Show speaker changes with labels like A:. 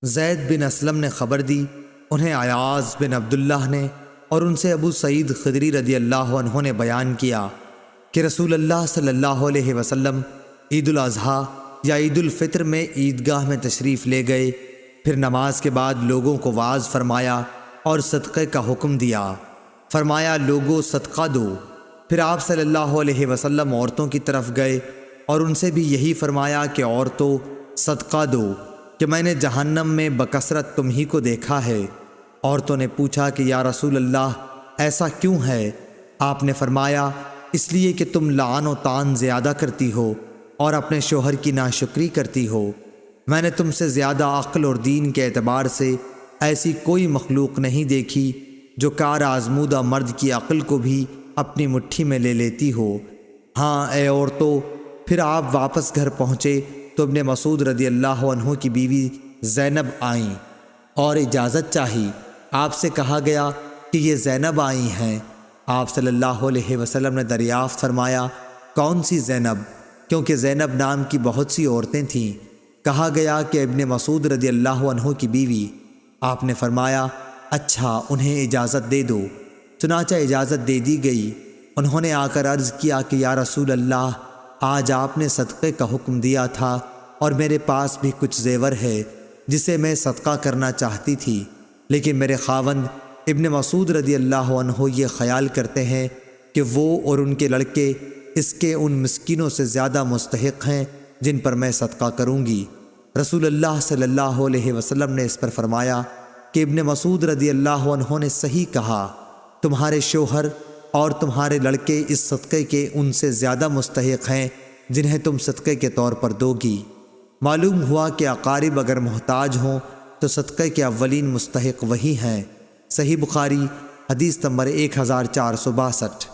A: زید بن اسلم نے خبر دی، انہیں ایاز بن عبداللہ نے اور ان سے ابو سعید خدری رضی اللہ عنہ نے بیان کیا کہ رسول اللہ صلی اللہ علیہ وسلم عید الاضحیٰ یا عید الفطر میں عیدگاہ میں تشریف لے گئے، پھر نماز کے بعد لوگوں کو واعظ فرمایا اور صدقے کا حکم دیا۔ فرمایا لوگو صدقہ دو۔ پھر آپ صلی اللہ علیہ وسلم عورتوں کی طرف گئے اور ان سے بھی یہی فرمایا کہ عورتوں صدقہ دو کہ میں نے جہنم میں بکثرت تم ہی کو دیکھا ہے۔ عورتوں نے پوچھا کہ یا رسول اللہ ایسا کیوں ہے؟ آپ نے فرمایا اس لیے کہ تم لعن و طعن زیادہ کرتی ہو اور اپنے شوہر کی ناشکری کرتی ہو۔ میں نے تم سے زیادہ عقل اور دین کے اعتبار سے ایسی کوئی مخلوق نہیں دیکھی جو کار آزمودہ مرد کی عقل کو بھی اپنی مٹھی میں لے لیتی ہو۔ ہاں اے عورتوں، پھر آپ واپس گھر پہنچے تو ابن مسعود رضی اللہ عنہ کی بیوی زینب آئیں اور اجازت چاہی۔ آپ سے کہا گیا کہ یہ زینب آئی ہیں۔ آپ صلی اللہ علیہ وسلم نے دریافت فرمایا کون سی زینب؟ کیونکہ زینب نام کی بہت سی عورتیں تھیں۔ کہا گیا کہ ابن مسعود رضی اللہ عنہ کی بیوی۔ آپ نے فرمایا اچھا انہیں اجازت دے دو۔ چنانچہ اجازت دے دی گئی۔ انہوں نے آ کر عرض کیا کہ یا رسول اللہ آج آپ نے صدقے کا حکم دیا تھا اور میرے پاس بھی کچھ زیور ہے جسے میں صدقہ کرنا چاہتی تھی، لیکن میرے خاوند ابن مسعود رضی اللہ عنہ یہ خیال کرتے ہیں کہ وہ اور ان کے لڑکے اس کے ان مسکینوں سے زیادہ مستحق ہیں جن پر میں صدقہ کروں گی۔ رسول اللہ صلی اللہ علیہ وسلم نے اس پر فرمایا کہ ابن مسعود رضی اللہ عنہ نے صحیح کہا، تمہارے شوہر اور تمہارے لڑکے اس صدقے کے ان سے زیادہ مستحق ہیں جنہیں تم صدقے کے طور پر دو گی۔ معلوم ہوا کہ اقارب اگر محتاج ہوں تو صدقے کے اولین مستحق وہی ہیں۔ صحیح بخاری حدیث نمبر 1462۔